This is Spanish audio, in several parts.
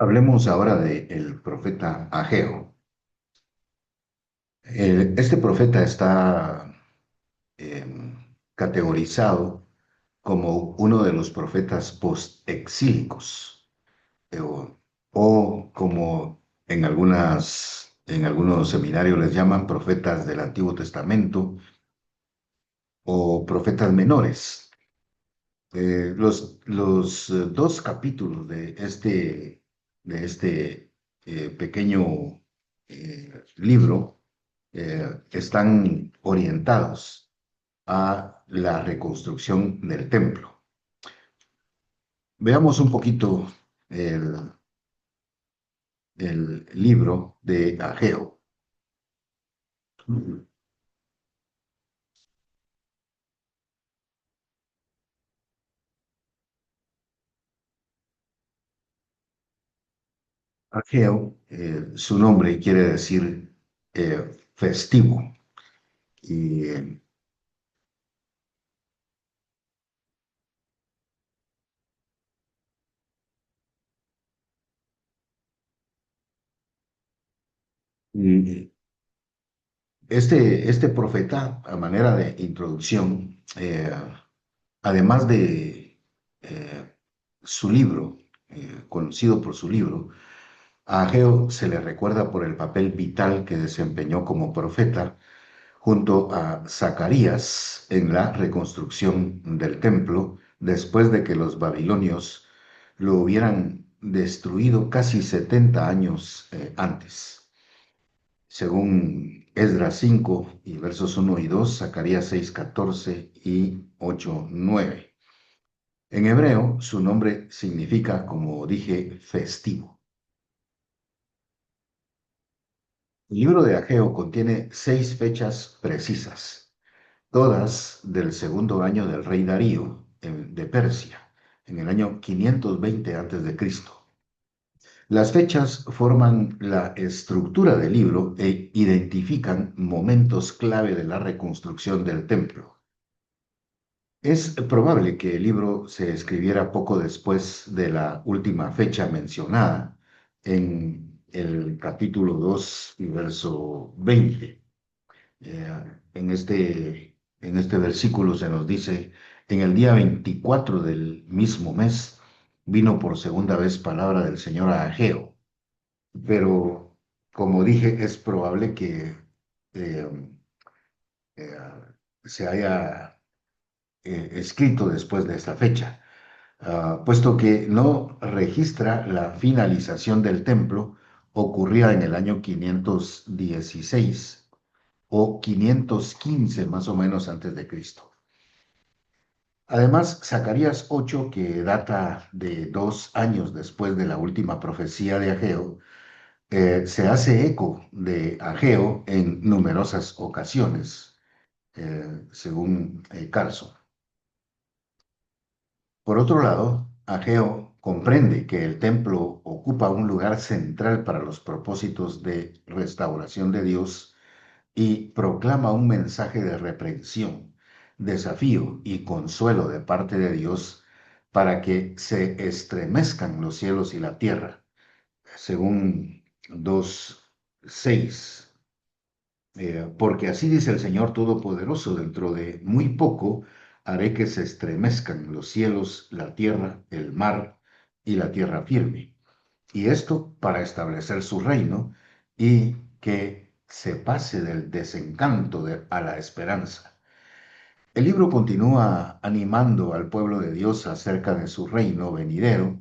Hablemos ahora del profeta Ageo. Este profeta está categorizado como uno de los profetas post-exílicos, o como en algunos seminarios les llaman profetas del Antiguo Testamento o profetas menores. Los dos capítulos de este pequeño libro están orientados a la reconstrucción del templo. Veamos un poquito el, el libro de Ageo. Ageo, su nombre quiere decir festivo. Y y este profeta, a manera de introducción, además de su libro, conocido por su libro, a Ageo se le recuerda por el papel vital que desempeñó como profeta junto a Zacarías en la reconstrucción del templo después de que los babilonios lo hubieran destruido casi 70 años antes. Según Esdras 5 y versos 1 y 2, Zacarías 6 14 y 8 9. En hebreo, su nombre significa, como dije, festivo. El libro de Ageo contiene 6 fechas precisas, todas del segundo año del rey Darío de Persia, en el año 520 a.C. Las fechas forman la estructura del libro e identifican momentos clave de la reconstrucción del templo. Es probable que el libro se escribiera poco después de la última fecha mencionada en el capítulo 2 y verso 20. En este versículo se nos dice, en el día 24 del mismo mes vino por segunda vez palabra del Señor a Ageo, pero como dije, es probable que eh, eh, se haya escrito después de esta fecha, puesto que no registra la finalización del templo ocurrida en el año 516 o 515 más o menos antes de Cristo. Además, Zacarías 8, que data de 2 años después de la última profecía de Ageo, se hace eco de Ageo en numerosas ocasiones, según Carson. Por otro lado, Ageo comprende que el templo ocupa un lugar central para los propósitos de restauración de Dios y proclama un mensaje de reprensión, desafío y consuelo de parte de Dios para que se estremezcan los cielos y la tierra, según 2:6. Porque así dice el Señor Todopoderoso, dentro de muy poco haré que se estremezcan los cielos, la tierra, el mar y la tierra firme. Y esto para establecer su reino y que se pase del desencanto a la esperanza. El libro continúa animando al pueblo de Dios acerca de su reino venidero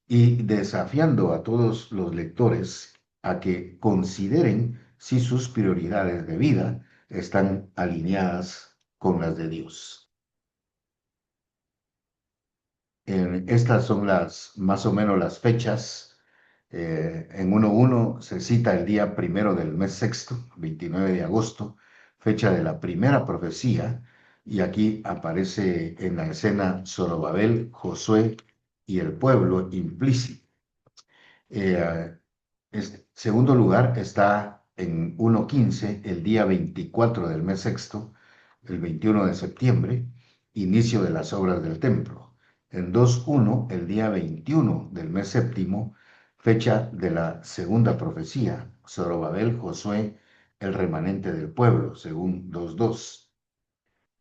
y desafiando a todos los lectores a que consideren si sus prioridades de vida están alineadas con las de Dios. Estas son más o menos las fechas. En 1.1 se cita el día primero del mes sexto, 29 de agosto, fecha de la primera profecía, y aquí aparece en la escena Zorobabel, Josué y el pueblo implícito. Eh, Segundo lugar está en 1.15, el día 24 del mes sexto, el 21 de septiembre, inicio de las obras del templo. En 2.1, el día 21 del mes séptimo, fecha de la segunda profecía, Zorobabel, Josué, el remanente del pueblo, según 2:2.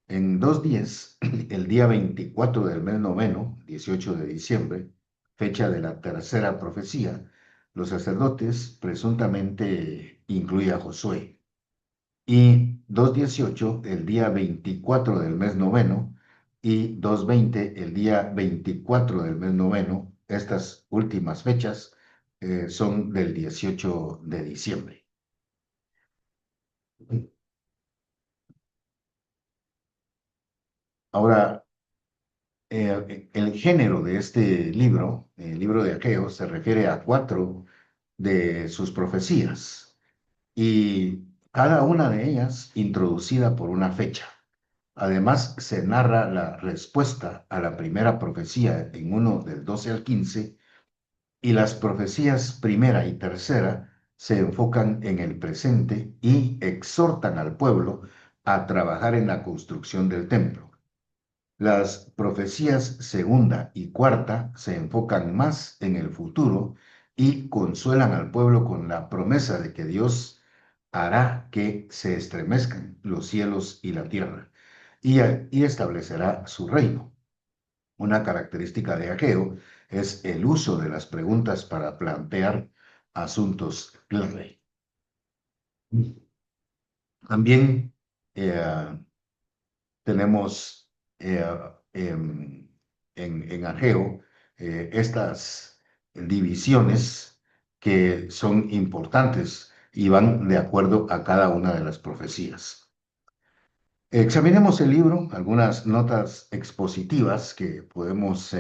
En 2:10, el día 24 del mes noveno, 18 de diciembre, fecha de la tercera profecía, los sacerdotes presuntamente incluye a Josué. Y 2:18, el día 24 del mes noveno, y 2:20, el día 24 del mes noveno. Estas últimas fechas son del 18 de diciembre. Ahora, el género de este libro, el libro de Ageo, se refiere a cuatro de sus profecías y cada una de ellas introducida por una fecha. Además, se narra la respuesta a la primera profecía en uno del 12 al 15, y las profecías primera y tercera se enfocan en el presente y exhortan al pueblo a trabajar en la construcción del templo. Las profecías segunda y cuarta se enfocan más en el futuro y consuelan al pueblo con la promesa de que Dios hará que se estremezcan los cielos y la tierra y establecerá su reino. Una característica de Ageo es el uso de las preguntas para plantear asuntos clave. También eh, tenemos eh, em, en Ageo estas divisiones que son importantes y van de acuerdo a cada una de las profecías. Examinemos el libro, algunas notas expositivas que podemos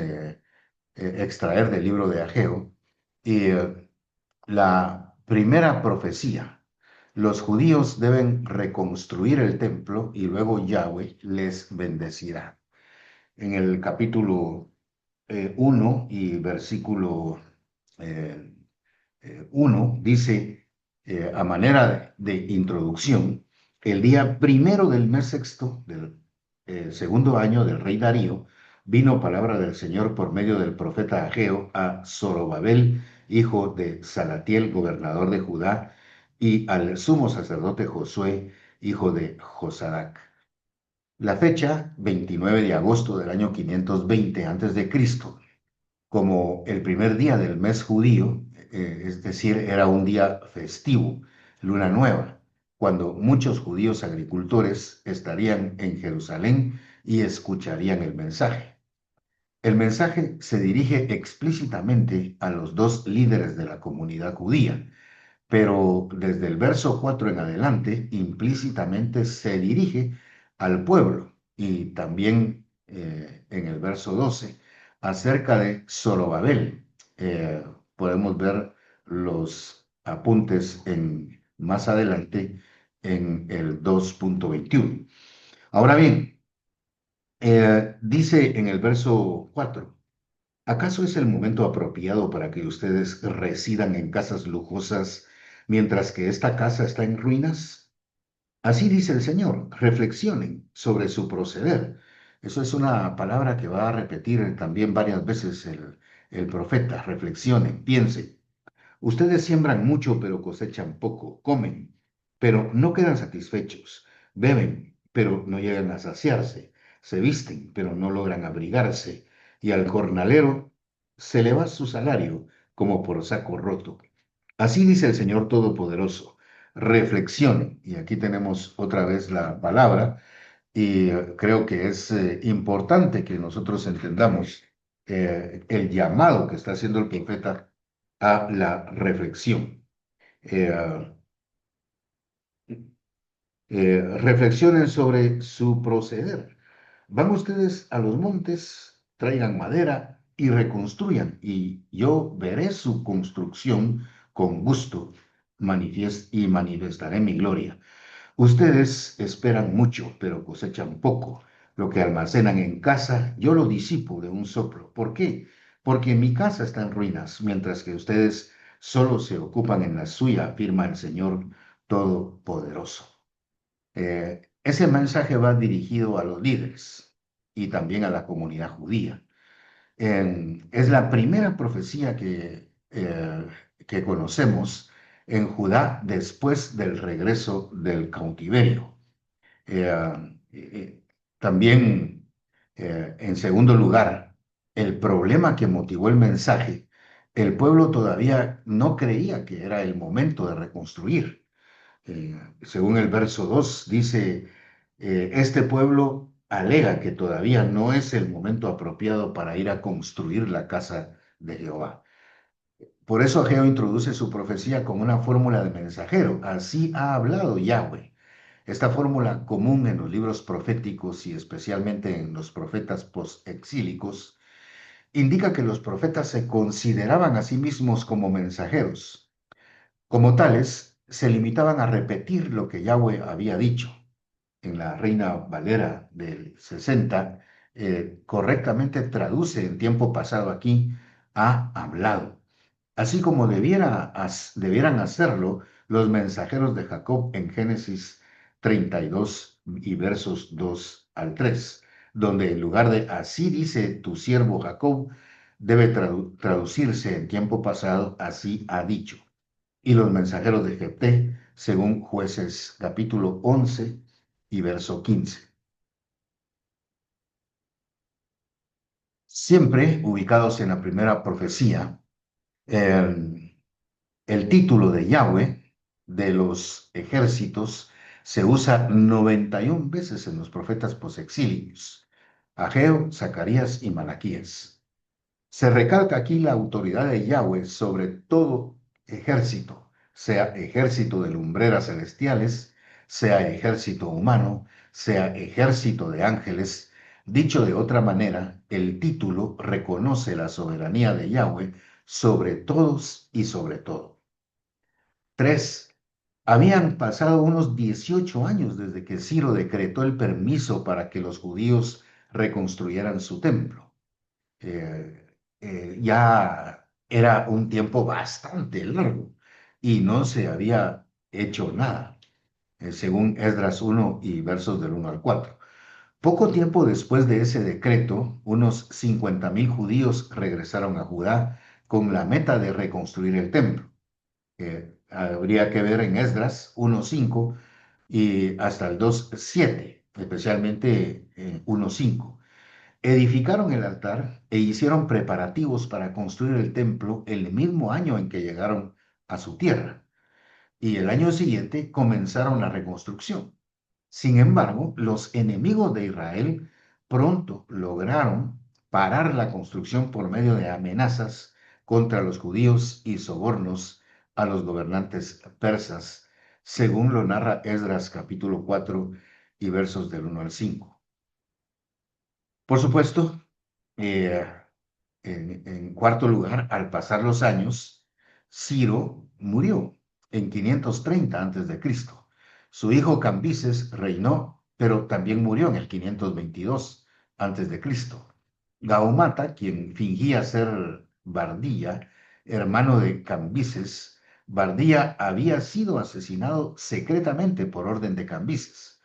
extraer del libro de Ageo. Y la primera profecía: los judíos deben reconstruir el templo y luego Yahweh les bendecirá. En el capítulo 1 y versículo eh, 1 dice, a manera de introducción: el día primero del mes sexto del segundo año del rey Darío, vino palabra del Señor por medio del profeta Ageo a Zorobabel, hijo de Salatiel, gobernador de Judá, y al sumo sacerdote Josué, hijo de Josadac. La fecha, 29 de agosto del año 520 a.C., como el primer día del mes judío, es decir, era un día festivo, luna nueva, cuando muchos judíos agricultores estarían en Jerusalén y escucharían el mensaje. El mensaje se dirige explícitamente a los dos líderes de la comunidad judía, pero desde el verso 4 en adelante implícitamente se dirige al pueblo, y también en el verso 12 acerca de Zorobabel. Podemos ver los apuntes más adelante en el 2:21. Ahora bien, dice en el verso 4: ¿acaso es el momento apropiado para que ustedes residan en casas lujosas mientras que esta casa está en ruinas? Así dice el Señor: reflexionen sobre su proceder. Eso es una palabra que va a repetir también varias veces el profeta. Reflexionen, piensen. Ustedes siembran mucho, pero cosechan poco. Comen, pero no quedan satisfechos. Beben, pero no llegan a saciarse. Se visten, pero no logran abrigarse. Y al jornalero se le va su salario como por saco roto. Así dice el Señor Todopoderoso: reflexionen. Y aquí tenemos otra vez la palabra. Y creo que es importante que nosotros entendamos el llamado que está haciendo el profeta a la reflexión. Eh, Reflexionen sobre su proceder. Van ustedes a los montes, traigan madera y reconstruyan, y yo veré su construcción con gusto, y manifestaré mi gloria. Ustedes esperan mucho, pero cosechan poco. Lo que almacenan en casa, yo lo disipo de un soplo. ¿Por qué? Porque mi casa está en ruinas, mientras que ustedes solo se ocupan en la suya, afirma el Señor Todopoderoso. Ese mensaje va dirigido a los líderes y también a la comunidad judía. Es la primera profecía que eh, que conocemos en Judá después del regreso del cautiverio. Eh, eh, También, en segundo lugar, el problema que motivó el mensaje, el pueblo todavía no creía que era el momento de reconstruir. Según el verso 2 dice, este pueblo alega que todavía no es el momento apropiado para ir a construir la casa de Jehová. Por eso Ageo introduce su profecía con una fórmula de mensajero. Así ha hablado Yahweh. Esta fórmula común en los libros proféticos y especialmente en los profetas postexílicos indica que los profetas se consideraban a sí mismos como mensajeros. Como tales, se limitaban a repetir lo que Yahweh había dicho. En la Reina Valera del 60, correctamente traduce en tiempo pasado aquí, ha hablado. Así como debieran hacerlo los mensajeros de Jacob en Génesis 32 y versos 2 al 3, donde en lugar de así dice tu siervo Jacob, debe traducirse en tiempo pasado, así ha dicho. Y los mensajeros de Jefté, según Jueces capítulo 11 y verso 15. Siempre ubicados en la primera profecía, eh, el título de Yahweh de los ejércitos se usa 91 veces en los profetas posexílicos, Ageo, Zacarías y Malaquías. Se recalca aquí la autoridad de Yahweh sobre todo ejército, sea ejército de lumbreras celestiales, sea ejército humano, sea ejército de ángeles. Dicho de otra manera, el título reconoce la soberanía de Yahweh sobre todos y sobre todo. 3. Habían pasado unos 18 años desde que Ciro decretó el permiso para que los judíos reconstruyeran su templo. Eh, ya era un tiempo bastante largo y no se había hecho nada, según Esdras 1 y versos del 1 al 4. Poco tiempo después de ese decreto, unos 50.000 judíos regresaron a Judá con la meta de reconstruir el templo. Habría que ver en Esdras 1:5 y hasta el 2:7, especialmente 1:5. Edificaron el altar e hicieron preparativos para construir el templo el mismo año en que llegaron a su tierra. Y el año siguiente comenzaron la reconstrucción. Sin embargo, los enemigos de Israel pronto lograron parar la construcción por medio de amenazas contra los judíos y sobornos a los gobernantes persas, según lo narra Esdras capítulo 4 y versos del 1 al 5. Por supuesto, eh, en cuarto lugar, al pasar los años, Ciro murió en 530 a.C. Su hijo Cambises reinó, pero también murió en el 522 a.C. Gaumata, quien fingía ser Bardilla, hermano de Cambises, Bardilla había sido asesinado secretamente por orden de Cambises.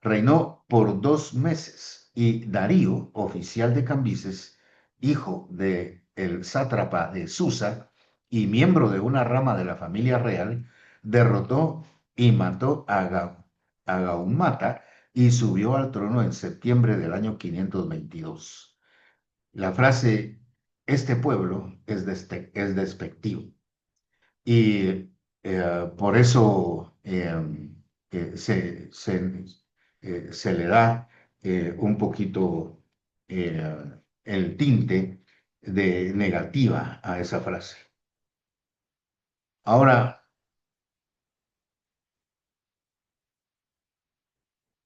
Reinó por 2 meses y Darío, oficial de Cambises, hijo de el sátrapa de Susa y miembro de una rama de la familia real, derrotó y mató a Gaumata y subió al trono en septiembre del año 522. La frase, este pueblo es despectivo y por eso se le da un poquito el tinte de negativa a esa frase. Ahora,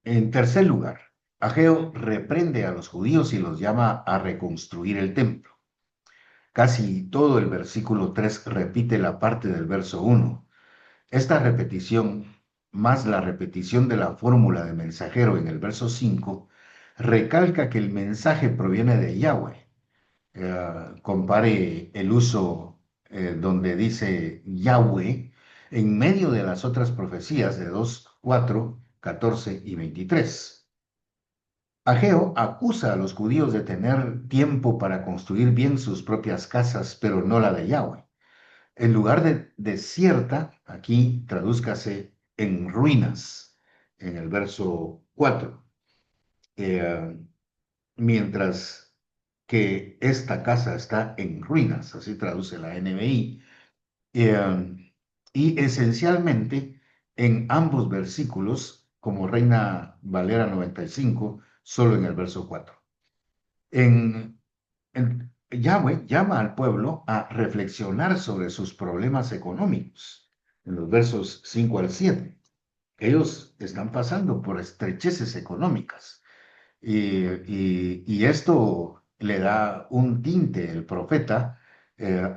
en tercer lugar, Ageo reprende a los judíos y los llama a reconstruir el templo. Casi todo el versículo 3 repite la parte del verso 1. Esta repetición, más la repetición de la fórmula de mensajero en el verso 5, recalca que el mensaje proviene de Yahweh. Compare el uso donde dice Yahweh en medio de las otras profecías de 2, 4, 14 y 23. Ageo acusa a los judíos de tener tiempo para construir bien sus propias casas, pero no la de Yahweh. En lugar de desierta, aquí tradúzcase en ruinas, en el verso 4. Eh, Mientras que esta casa está en ruinas, así traduce la NBI. Y esencialmente en ambos versículos, como Reina Valera 95, solo en el verso 4. Yahweh llama al pueblo a reflexionar sobre sus problemas económicos, en los versos 5 al 7. Ellos están pasando por estrecheces económicas y esto le da un tinte, el profeta,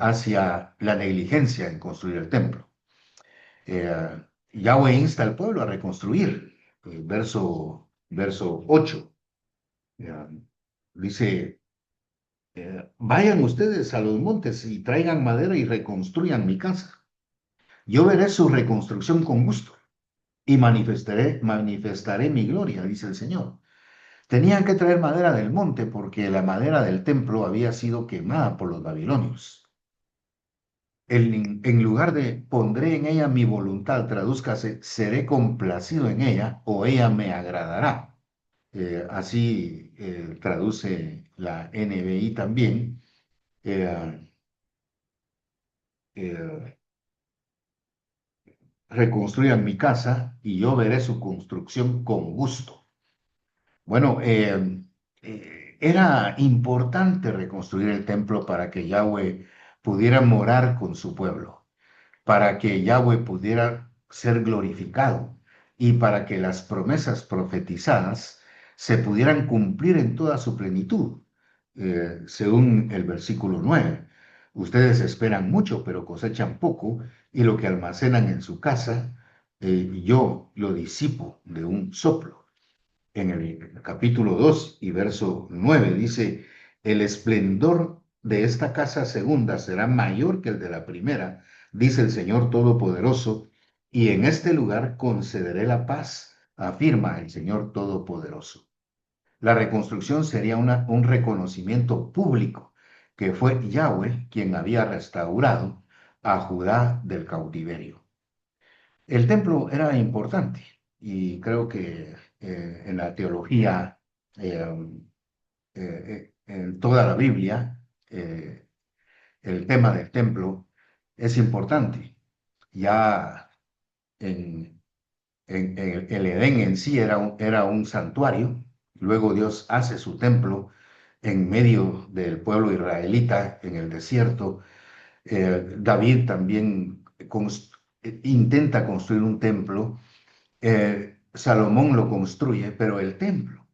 hacia la negligencia en construir el templo. Yahweh insta al pueblo a reconstruir. Verso 8. Dice, vayan ustedes a los montes y traigan madera y reconstruyan mi casa. Yo veré su reconstrucción con gusto y manifestaré mi gloria, dice el Señor. Tenían que traer madera del monte porque la madera del templo había sido quemada por los babilonios. En lugar de pondré en ella mi voluntad, tradúzcase, seré complacido en ella o ella me agradará. Así traduce la NBI también. Eh, eh, Reconstruyan mi casa y yo veré su construcción con gusto. Bueno, era importante reconstruir el templo para que Yahweh pudiera morar con su pueblo, para que Yahweh pudiera ser glorificado y para que las promesas profetizadas se pudieran cumplir en toda su plenitud. Según el versículo 9, ustedes esperan mucho, pero cosechan poco, y lo que almacenan en su casa, yo lo disipo de un soplo. En el capítulo 2 y verso 9 dice, el esplendor de esta casa segunda será mayor que el de la primera, dice el Señor Todopoderoso, y en este lugar concederé la paz, afirma el Señor Todopoderoso. La reconstrucción sería un reconocimiento público que fue Yahweh quien había restaurado a Judá del cautiverio. El templo era importante y creo que en la teología, eh, en toda la Biblia, el tema del templo es importante. Ya en, en el Edén en sí era un santuario, luego Dios hace su templo en medio del pueblo israelita en el desierto. David también intenta construir un templo. Salomón lo construye, pero el templo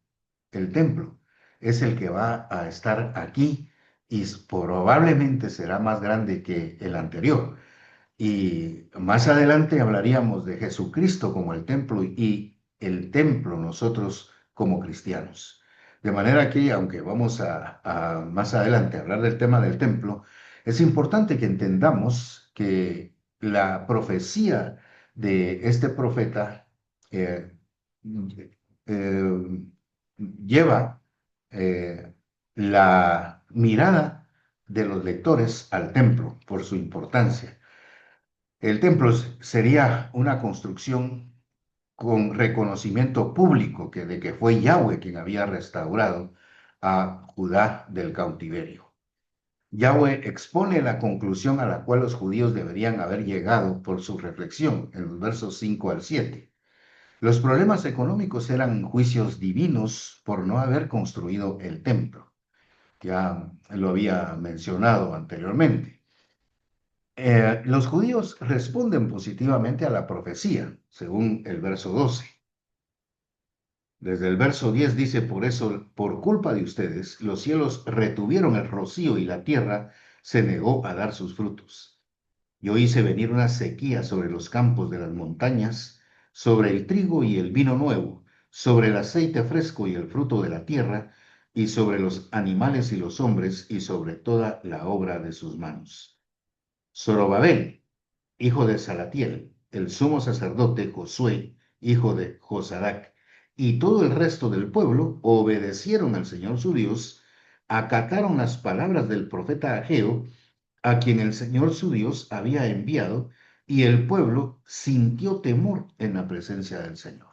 es el que va a estar aquí y probablemente será más grande que el anterior. Y más adelante hablaríamos de Jesucristo como el templo y el templo nosotros como cristianos. De manera que, aunque vamos a más adelante hablar del tema del templo, es importante que entendamos que la profecía de este profeta eh, eh, lleva la mirada de los lectores al templo por su importancia. El templo sería una construcción con reconocimiento público de que fue Yahweh quien había restaurado a Judá del cautiverio. Yahweh expone la conclusión a la cual los judíos deberían haber llegado por su reflexión en los versos 5 al 7. Los problemas económicos eran juicios divinos por no haber construido el templo. Ya lo había mencionado anteriormente. Los judíos responden positivamente a la profecía, según el verso 12. Desde el verso 10 dice, por eso, por culpa de ustedes, los cielos retuvieron el rocío y la tierra se negó a dar sus frutos. Yo hice venir una sequía sobre los campos de las montañas, sobre el trigo y el vino nuevo, sobre el aceite fresco y el fruto de la tierra, y sobre los animales y los hombres, y sobre toda la obra de sus manos. Zorobabel, hijo de Salatiel, el sumo sacerdote Josué, hijo de Josadac, y todo el resto del pueblo obedecieron al Señor su Dios, acataron las palabras del profeta Ageo a quien el Señor su Dios había enviado, y el pueblo sintió temor en la presencia del Señor.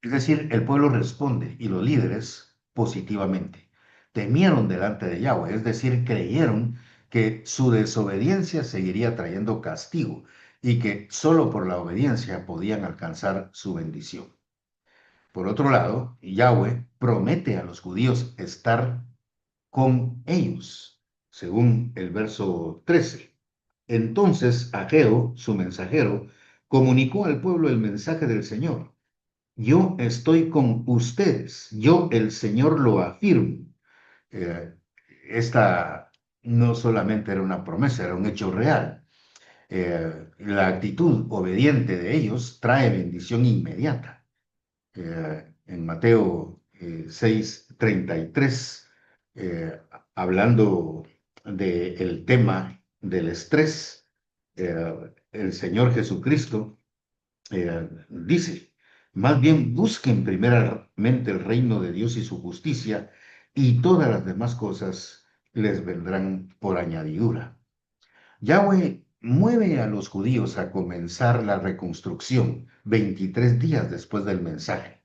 Es decir, el pueblo responde y los líderes positivamente. Temieron delante de Yahweh, es decir, creyeron que su desobediencia seguiría trayendo castigo y que solo por la obediencia podían alcanzar su bendición. Por otro lado, Yahweh promete a los judíos estar con ellos, según el verso 13. Entonces Ageo, su mensajero, comunicó al pueblo el mensaje del Señor. Yo estoy con ustedes, yo el Señor lo afirmo. Eh, Esta no solamente era una promesa, era un hecho real. La actitud obediente de ellos trae bendición inmediata. En Mateo 6:33, hablando del tema del estrés, el Señor Jesucristo dice, más bien busquen primeramente el reino de Dios y su justicia, y todas las demás cosas les vendrán por añadidura. Yahweh mueve a los judíos a comenzar la reconstrucción 23 días después del mensaje.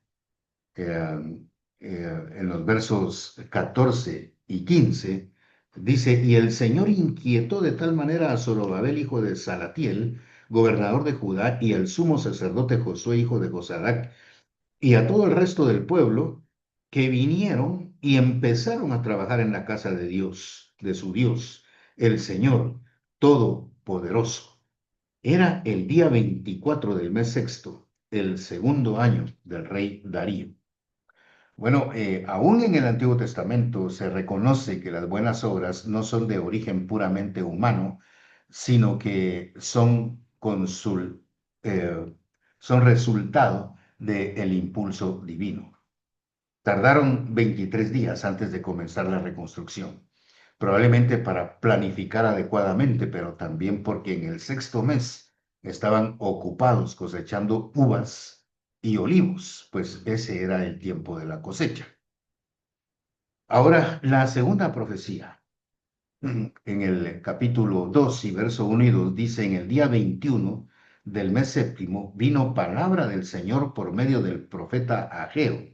En los versos 14 y 15, dice, y el Señor inquietó de tal manera a Zorobabel, hijo de Salatiel, gobernador de Judá, y al sumo sacerdote Josué, hijo de Josadac, y a todo el resto del pueblo, que vinieron y empezaron a trabajar en la casa de Dios, de su Dios, el Señor Todopoderoso. Era el día 24 del mes sexto, el segundo año del rey Darío. Bueno, aún en el Antiguo Testamento se reconoce que las buenas obras no son de origen puramente humano, sino que eh, son resultado del impulso divino. Tardaron 23 días antes de comenzar la reconstrucción, probablemente para planificar adecuadamente, pero también porque en el sexto mes estaban ocupados cosechando uvas y olivos, pues ese era el tiempo de la cosecha. Ahora, la segunda profecía, en el capítulo 2 y verso 1 y 2, dice, en el día 21 del mes séptimo vino palabra del Señor por medio del profeta Ageo.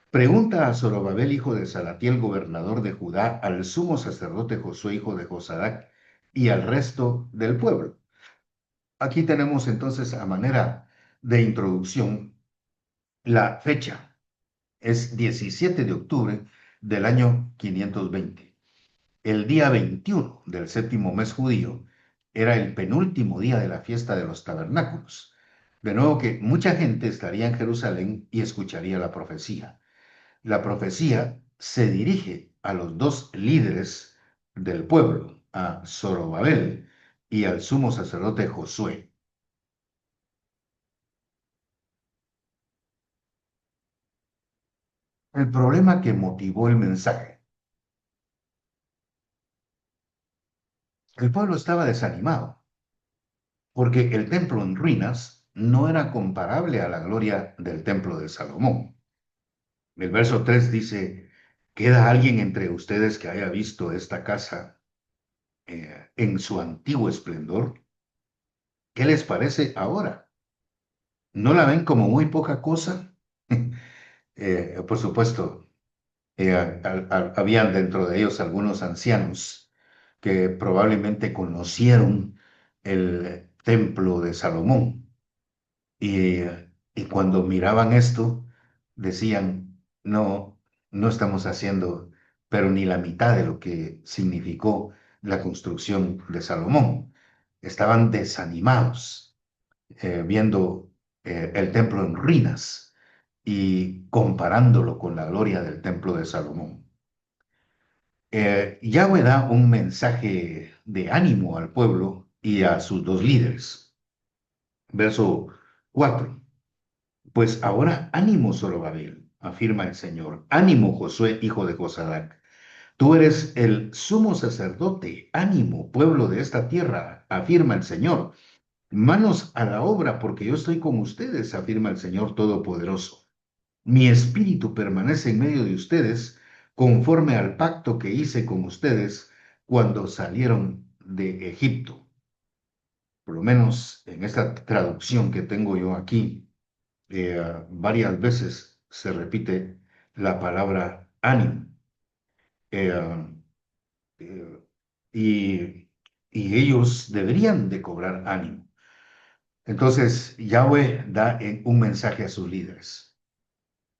Pregunta a Zorobabel, hijo de Salatiel, gobernador de Judá, al sumo sacerdote Josué, hijo de Josadac, y al resto del pueblo. Aquí tenemos entonces a manera de introducción la fecha. Es 17 de octubre del año 520. El día 21 del séptimo mes judío era el penúltimo día de la fiesta de los tabernáculos. De nuevo que mucha gente estaría en Jerusalén y escucharía la profecía. La profecía se dirige a los dos líderes del pueblo, a Zorobabel y al sumo sacerdote Josué. El problema que motivó el mensaje. El pueblo estaba desanimado porque el templo en ruinas no era comparable a la gloria del templo de Salomón. El verso 3 dice, ¿queda alguien entre ustedes que haya visto esta casa en su antiguo esplendor? ¿Qué les parece ahora? ¿No la ven como muy poca cosa? Por supuesto, habían dentro de ellos algunos ancianos que probablemente conocieron el templo de Salomón y cuando miraban esto decían, no, no estamos haciendo, pero ni la mitad de lo que significó la construcción de Salomón. Estaban desanimados viendo el templo en ruinas y comparándolo con la gloria del templo de Salomón. Yahweh da un mensaje de ánimo al pueblo y a sus dos líderes. Verso 4. Pues ahora ánimo, Zorobabel, afirma el Señor. Ánimo, Josué, hijo de Josadac. Tú eres el sumo sacerdote. Ánimo, pueblo de esta tierra, afirma el Señor. Manos a la obra, porque yo estoy con ustedes, afirma el Señor Todopoderoso. Mi espíritu permanece en medio de ustedes, conforme al pacto que hice con ustedes cuando salieron de Egipto. Por lo menos en esta traducción que tengo yo aquí, varias veces se repite la palabra ánimo. Eh, eh, y, y ellos deberían de cobrar ánimo. Entonces, Yahweh da un mensaje a sus líderes.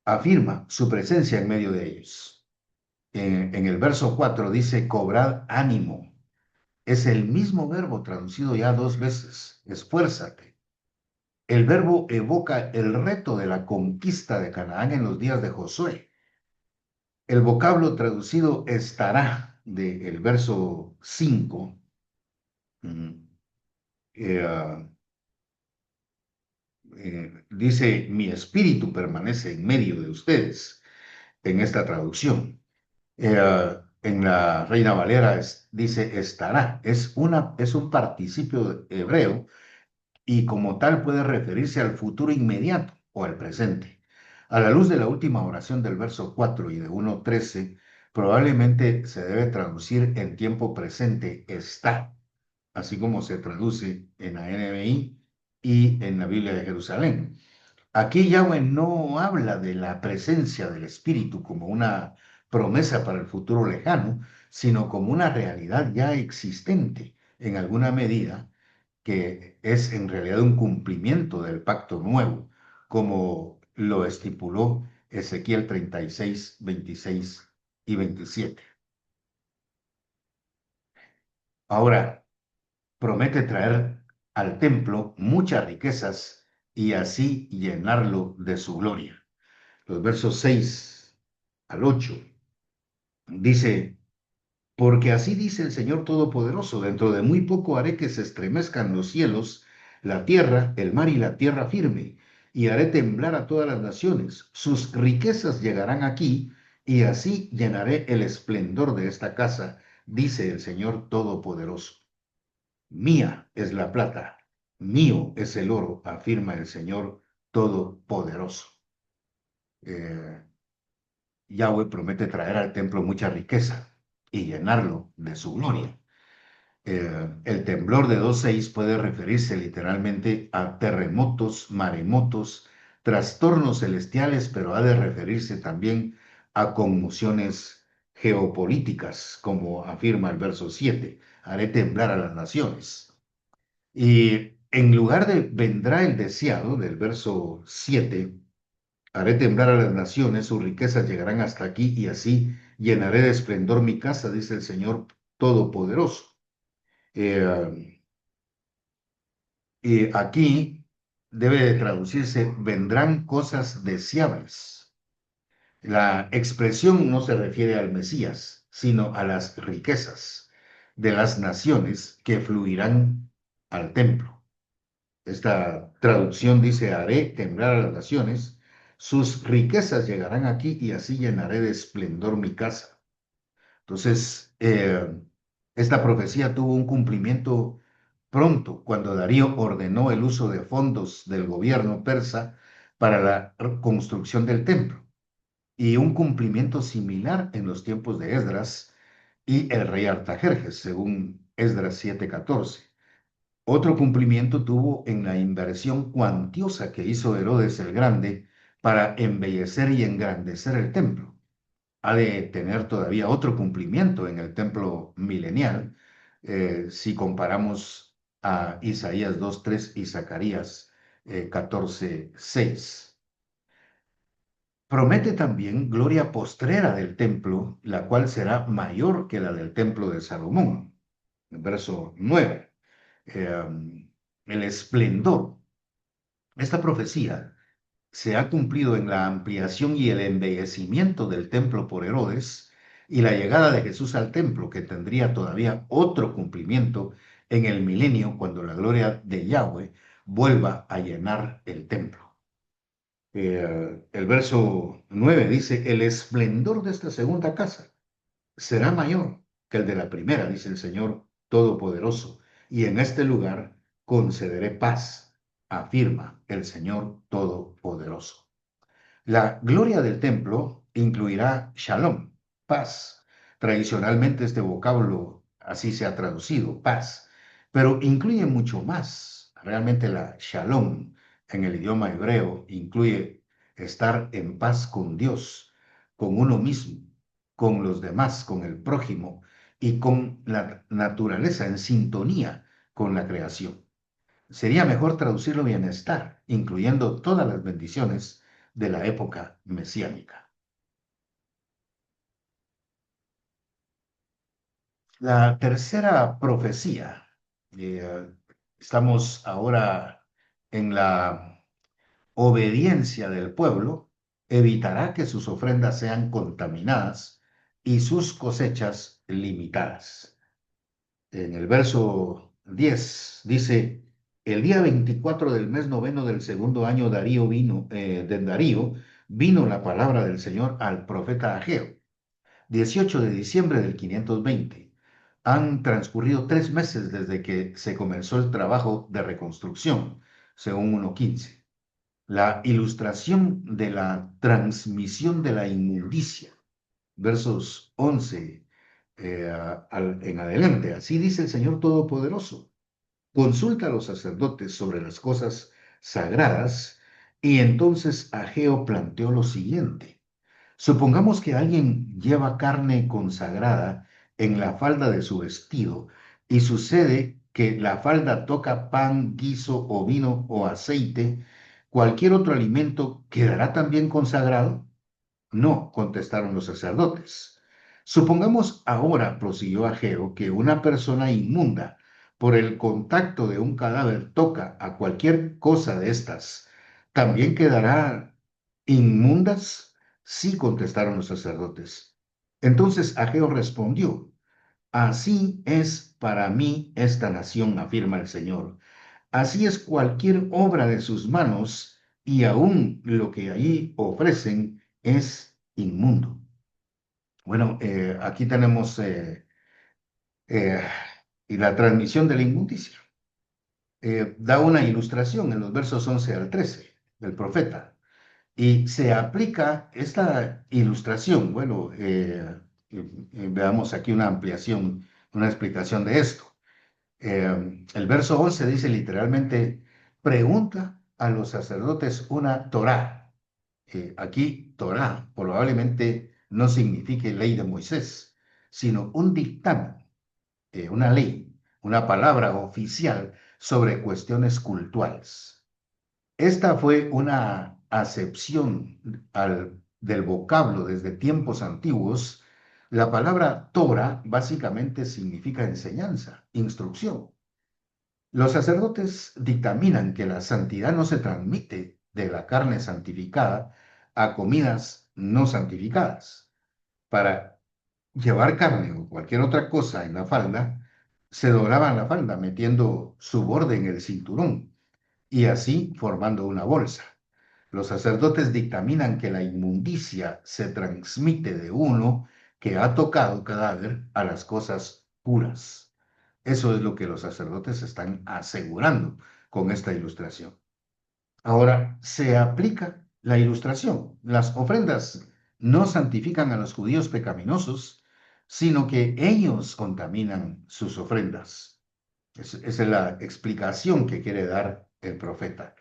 Afirma su presencia en medio de ellos. En el verso 4 dice, cobrad ánimo. Es el mismo verbo traducido ya dos veces, esfuérzate. El verbo evoca el reto de la conquista de Canaán en los días de Josué. El vocablo traducido estará del verso 5 eh, dice, mi espíritu permanece en medio de ustedes en esta traducción. En la Reina Valera dice estará, es un participio hebreo y como tal puede referirse al futuro inmediato o al presente. A la luz de la última oración del verso 4 y de 1:13, probablemente se debe traducir en tiempo presente está, así como se traduce en la NBI y en la Biblia de Jerusalén. Aquí Yahweh no habla de la presencia del Espíritu como una promesa para el futuro lejano, sino como una realidad ya existente en alguna medida, que es en realidad un cumplimiento del pacto nuevo, como lo estipuló Ezequiel 36, 26 y 27. Ahora, promete traer al templo muchas riquezas y así llenarlo de su gloria. Los versos 6 al 8 dice, porque así dice el Señor Todopoderoso, dentro de muy poco haré que se estremezcan los cielos, la tierra, el mar y la tierra firme, y haré temblar a todas las naciones. Sus riquezas llegarán aquí, y así llenaré el esplendor de esta casa, dice el Señor Todopoderoso. Mía es la plata, mío es el oro, afirma el Señor Todopoderoso. Eh, Yahweh promete traer al templo mucha riqueza y llenarlo de su gloria. El temblor de 2.6 puede referirse literalmente a terremotos, maremotos, trastornos celestiales, pero ha de referirse también a conmociones geopolíticas, como afirma el verso 7. Haré temblar a las naciones. Y en lugar de vendrá el deseado del verso 7, haré temblar a las naciones, sus riquezas llegarán hasta aquí y así llenaré de esplendor mi casa, dice el Señor Todopoderoso. Eh, y aquí debe de traducirse, vendrán cosas deseables. La expresión no se refiere al Mesías, sino a las riquezas de las naciones que fluirán al templo. Esta traducción dice, haré temblar a las naciones, sus riquezas llegarán aquí y así llenaré de esplendor mi casa. Entonces, esta profecía tuvo un cumplimiento pronto cuando Darío ordenó el uso de fondos del gobierno persa para la construcción del templo y un cumplimiento similar en los tiempos de Esdras y el rey Artajerjes, según Esdras 7:14. Otro cumplimiento tuvo en la inversión cuantiosa que hizo Herodes el Grande para embellecer y engrandecer el templo. Ha de tener todavía otro cumplimiento en el templo milenial, si comparamos a Isaías 2:3 y Zacarías 14:6. Promete también gloria postrera del templo, la cual será mayor que la del templo de Salomón. Verso 9. El esplendor. Esta profecía se ha cumplido en la ampliación y el embellecimiento del templo por Herodes y la llegada de Jesús al templo, que tendría todavía otro cumplimiento en el milenio cuando la gloria de Yahweh vuelva a llenar el templo. El verso 9 dice, el esplendor de esta segunda casa será mayor que el de la primera, dice el Señor Todopoderoso, y en este lugar concederé paz, afirma el Señor Todopoderoso. La gloria del templo incluirá shalom, paz. Tradicionalmente este vocablo así se ha traducido, paz, pero incluye mucho más. Realmente la shalom en el idioma hebreo incluye estar en paz con Dios, con uno mismo, con los demás, con el prójimo y con la naturaleza en sintonía con la creación. Sería mejor traducirlo bienestar, incluyendo todas las bendiciones de la época mesiánica. La tercera profecía, eh, estamos ahora en la obediencia del pueblo, evitará que sus ofrendas sean contaminadas y sus cosechas limitadas. En el verso 10 dice, el día 24 del mes noveno del segundo año de Darío, vino la palabra del Señor al profeta Ageo, 18 de diciembre del 520. Han transcurrido 3 meses desde que se comenzó el trabajo de reconstrucción, según 1.15. La ilustración de la transmisión de la inmundicia, versos 11 en adelante. Así dice el Señor Todopoderoso. Consulta a los sacerdotes sobre las cosas sagradas y entonces Ageo planteó lo siguiente. Supongamos que alguien lleva carne consagrada en la falda de su vestido y sucede que la falda toca pan, guiso o vino o aceite, ¿cualquier otro alimento quedará también consagrado? No, contestaron los sacerdotes. Supongamos ahora, prosiguió Ageo, que una persona inmunda por el contacto de un cadáver toca a cualquier cosa de estas, ¿también quedará inmundas? Sí, contestaron los sacerdotes. Entonces Ageo respondió, así es para mí esta nación, afirma el Señor. Así es cualquier obra de sus manos, y aún lo que allí ofrecen es inmundo. Bueno, aquí tenemos eh, y la transmisión de la inmundicia. Da una ilustración en los versos 11 al 13 del profeta. Y se aplica esta ilustración. Bueno, veamos aquí una ampliación, una explicación de esto. El verso 11 dice literalmente, pregunta a los sacerdotes una Torá. Aquí Torá probablemente no signifique ley de Moisés, sino un dictamen, una ley, una palabra oficial sobre cuestiones cultuales. Esta fue una acepción del vocablo desde tiempos antiguos. La palabra Torah básicamente significa enseñanza, instrucción. Los sacerdotes dictaminan que la santidad no se transmite de la carne santificada a comidas no santificadas. Para llevar carne o cualquier otra cosa en la falda, se doblaban la falda metiendo su borde en el cinturón y así formando una bolsa. Los sacerdotes dictaminan que la inmundicia se transmite de uno que ha tocado cadáver a las cosas puras. Eso es lo que los sacerdotes están asegurando con esta ilustración. Ahora, se aplica la ilustración. Las ofrendas no santifican a los judíos pecaminosos, sino que ellos contaminan sus ofrendas. Esa es la explicación que quiere dar el profeta.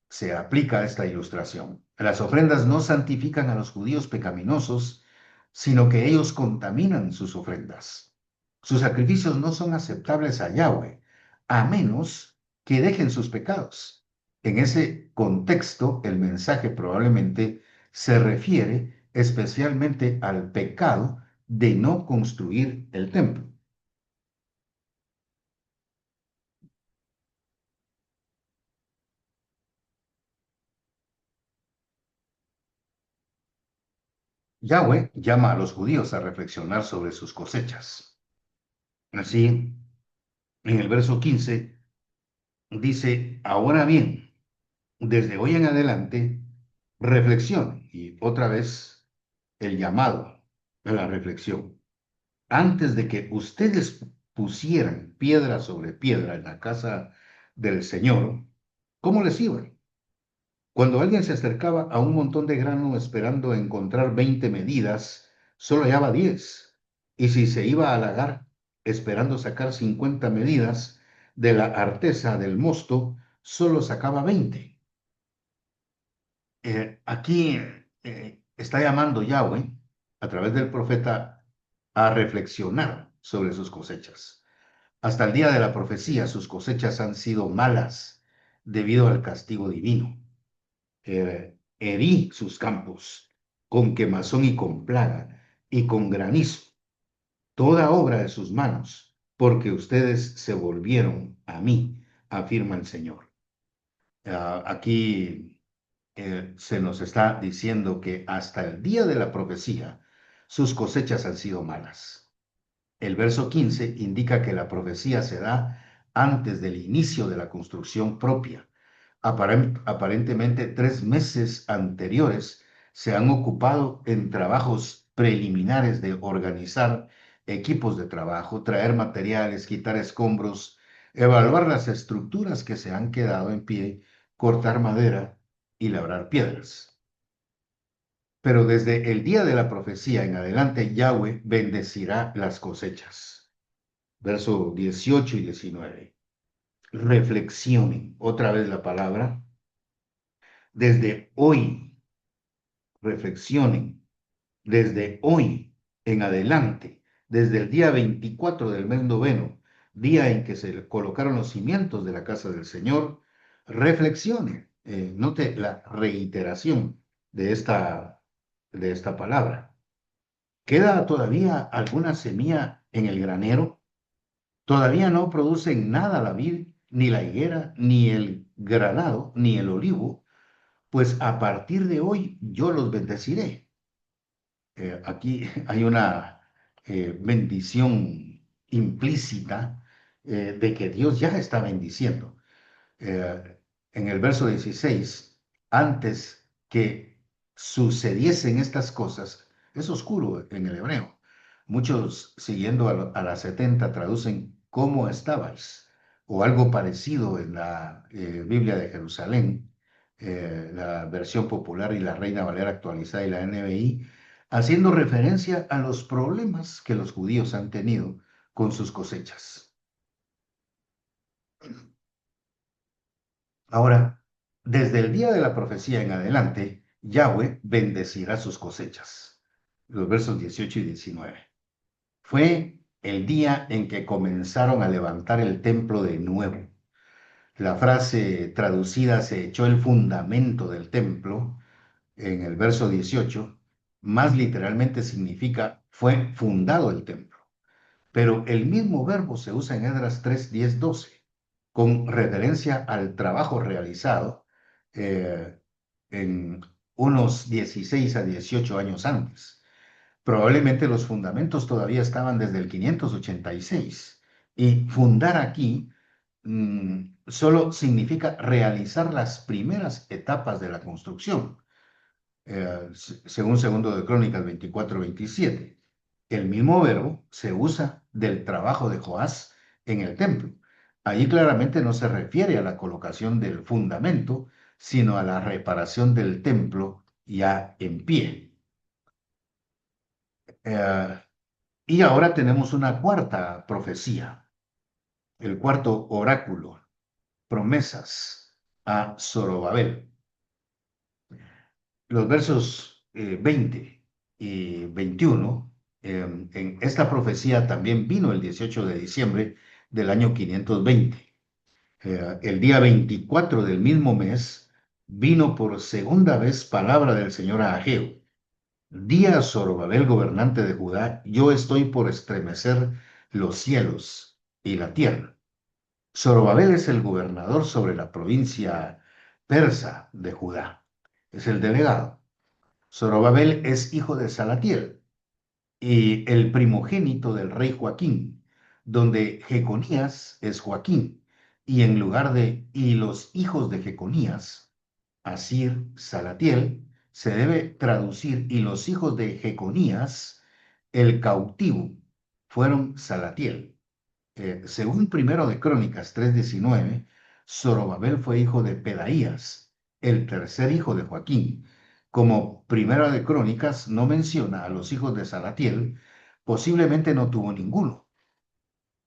Se aplica esta ilustración. Las ofrendas no santifican a los judíos pecaminosos, sino que ellos contaminan sus ofrendas. Sus sacrificios no son aceptables a Yahweh, a menos que dejen sus pecados. En ese contexto, el mensaje probablemente se refiere especialmente al pecado de no construir el templo. Yahweh llama a los judíos a reflexionar sobre sus cosechas. Así, en el verso 15 dice, ahora bien, desde hoy en adelante, reflexión. Y otra vez el llamado a la reflexión. Antes de que ustedes pusieran piedra sobre piedra en la casa del Señor, ¿cómo les iba? Cuando alguien se acercaba a un montón de grano esperando encontrar 20 medidas, solo hallaba 10. Y si se iba a halagar, esperando sacar 50 medidas de la artesa del mosto, solo sacaba 20. Aquí está llamando Yahweh a través del profeta a reflexionar sobre sus cosechas. Hasta el día de la profecía, sus cosechas han sido malas debido al castigo divino. Herí sus campos con quemazón y con plaga y con granizo, toda obra de sus manos, porque ustedes se volvieron a mí, afirma el Señor. Aquí se nos está diciendo que hasta el día de la profecía sus cosechas han sido malas. El verso 15 indica que la profecía se da antes del inicio de la construcción propia. Aparentemente 3 meses anteriores se han ocupado en trabajos preliminares de organizar equipos de trabajo, traer materiales, quitar escombros, evaluar las estructuras que se han quedado en pie, cortar madera y labrar piedras. Pero desde el día de la profecía en adelante, Yahweh bendecirá las cosechas. Verso 18 y 19. Reflexionen otra vez la palabra. Desde hoy, reflexionen. Desde hoy en adelante, desde el día 24 del mes noveno, día en que se colocaron los cimientos de la casa del Señor, reflexionen. Note la reiteración de esta palabra. ¿Queda todavía alguna semilla en el granero? Todavía no producen nada la vid, ni la higuera, ni el granado, ni el olivo, pues a partir de hoy yo los bendeciré. Aquí hay una bendición implícita de que Dios ya está bendiciendo. En el verso 16, antes que sucediesen estas cosas, es oscuro en el hebreo. Muchos, siguiendo a las 70, traducen cómo estabais, o algo parecido en la Biblia de Jerusalén, la versión popular y la Reina Valera actualizada y la NBI, haciendo referencia a los problemas que los judíos han tenido con sus cosechas. Ahora, desde el día de la profecía en adelante, Yahweh bendecirá sus cosechas. Los versos 18 y 19. Fue el día en que comenzaron a levantar el templo de nuevo. La frase traducida se echó el fundamento del templo en el verso 18, más literalmente significa fue fundado el templo. Pero el mismo verbo se usa en Esdras 3, 10, 12, con referencia al trabajo realizado eh, en unos 16 a 18 años antes. Probablemente los fundamentos todavía estaban desde el 586 y fundar aquí solo significa realizar las primeras etapas de la construcción, según segundo de Crónicas 24-27. El mismo verbo se usa del trabajo de Joás en el templo. Allí claramente no se refiere a la colocación del fundamento, sino a la reparación del templo ya en pie. Y ahora tenemos una cuarta profecía, el cuarto oráculo, promesas a Zorobabel. Los versos 20 y 21, en esta profecía también vino el 18 de diciembre del año 520. El día 24 del mismo mes vino por segunda vez palabra del Señor a Ageo. Di a Zorobabel, gobernante de Judá, yo estoy por estremecer los cielos y la tierra. Zorobabel es el gobernador sobre la provincia persa de Judá. Es el delegado. Zorobabel es hijo de Salatiel y el primogénito del rey Joaquín, donde Jeconías es Joaquín, y en lugar de y los hijos de Jeconías, Asir, Salatiel, se debe traducir y los hijos de Jeconías, el cautivo, fueron Salatiel. Según Primero de Crónicas 3:19, Zorobabel fue hijo de Pedaías, el tercer hijo de Joaquín. Como Primera de Crónicas no menciona a los hijos de Salatiel, posiblemente no tuvo ninguno.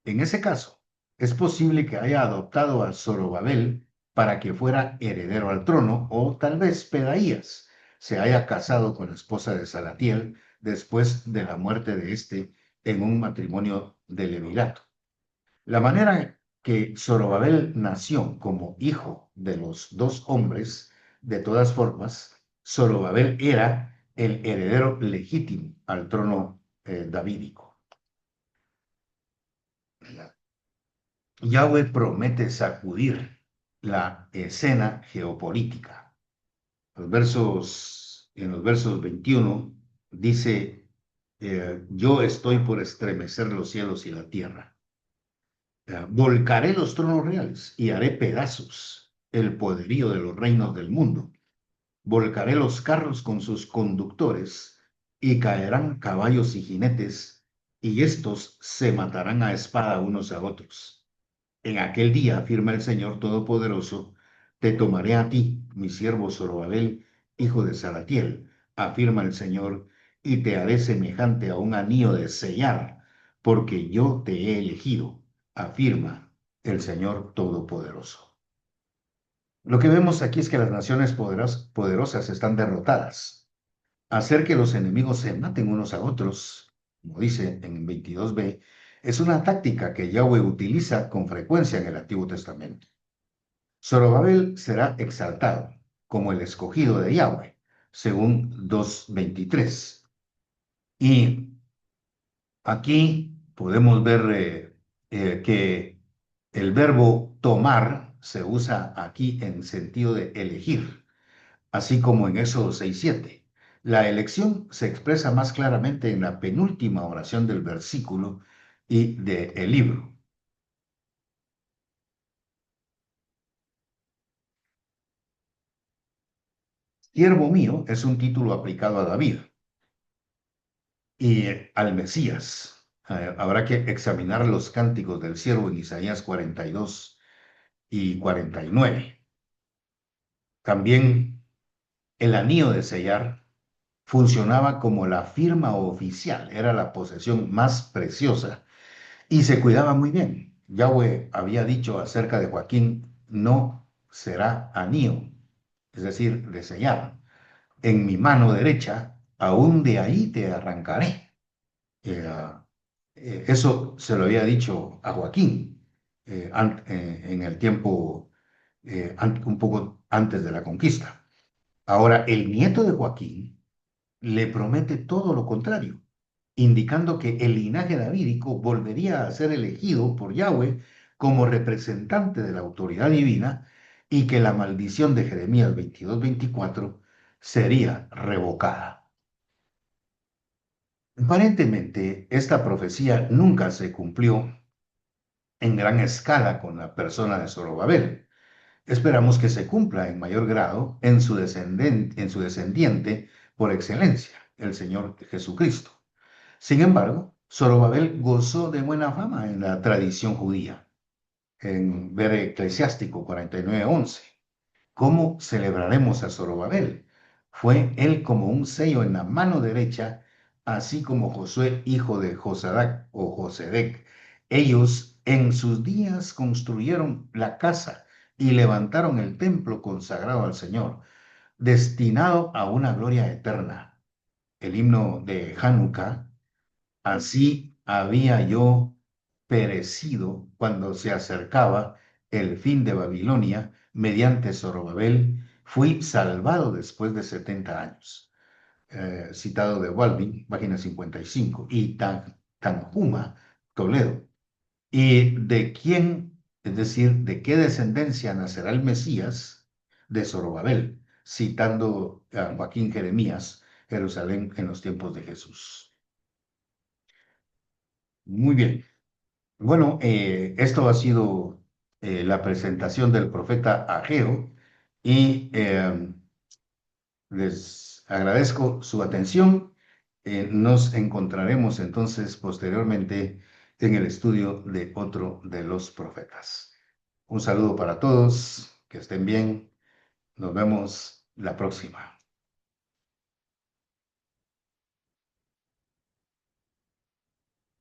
En ese caso, es posible que haya adoptado a Zorobabel para que fuera heredero al trono, o tal vez Pedaías se haya casado con la esposa de Salatiel después de la muerte de éste en un matrimonio de levirato. La manera que Zorobabel nació como hijo de los dos hombres, de todas formas, Zorobabel era el heredero legítimo al trono davídico. Yahweh promete sacudir la escena geopolítica. En los versos 21 dice, yo estoy por estremecer los cielos y la tierra. Volcaré los tronos reales y haré pedazos el poderío de los reinos del mundo. Volcaré los carros con sus conductores y caerán caballos y jinetes, y estos se matarán a espada unos a otros. En aquel día, afirma el Señor Todopoderoso, te tomaré a ti, mi siervo Zorobabel, hijo de Salatiel, afirma el Señor, y te haré semejante a un anillo de sellar, porque yo te he elegido, afirma el Señor Todopoderoso. Lo que vemos aquí es que las naciones poderosas están derrotadas. Hacer que los enemigos se maten unos a otros, como dice en 22b, es una táctica que Yahweh utiliza con frecuencia en el Antiguo Testamento. Zorobabel será exaltado como el escogido de Yahweh, según 2:23. Y aquí podemos ver que el verbo tomar se usa aquí en sentido de elegir, así como en Éxodo 6:7. La elección se expresa más claramente en la penúltima oración del versículo y del libro. Siervo mío es un título aplicado a David y al Mesías. Habrá que examinar los cánticos del siervo en Isaías 42 y 49. También el anillo de sellar funcionaba como la firma oficial, era la posesión más preciosa y se cuidaba muy bien. Yahweh había dicho acerca de Joaquín, no será anillo, es decir, de sellar. En mi mano derecha, aún de ahí te arrancaré. Eh, Eso se lo había dicho a Joaquín en el tiempo un poco antes de la conquista. Ahora, el nieto de Joaquín le promete todo lo contrario, indicando que el linaje davídico volvería a ser elegido por Yahweh como representante de la autoridad divina y que la maldición de Jeremías 22:24 sería revocada. Aparentemente, esta profecía nunca se cumplió en gran escala con la persona de Zorobabel. Esperamos que se cumpla en mayor grado en su descendiente por excelencia, el Señor Jesucristo. Sin embargo, Zorobabel gozó de buena fama en la tradición judía. En ver Eclesiástico 49:11. ¿Cómo celebraremos a Zorobabel? Fue él como un sello en la mano derecha, así como Josué, hijo de Josadac o Josedec. Ellos en sus días construyeron la casa y levantaron el templo consagrado al Señor, destinado a una gloria eterna. El himno de Hanukkah: así había yo perecido cuando se acercaba el fin de Babilonia mediante Zorobabel, fui salvado después de 70 años. Citado de Walvin, página 55, y Tanhuma, Toledo. ¿Y de quién, es decir, de qué descendencia nacerá el Mesías? De Zorobabel, citando a Joaquín Jeremías, Jerusalén en los tiempos de Jesús. Muy bien. Bueno, esto ha sido la presentación del profeta Ageo y les agradezco su atención. Nos encontraremos entonces posteriormente en el estudio de otro de los profetas. Un saludo para todos, que estén bien. Nos vemos la próxima.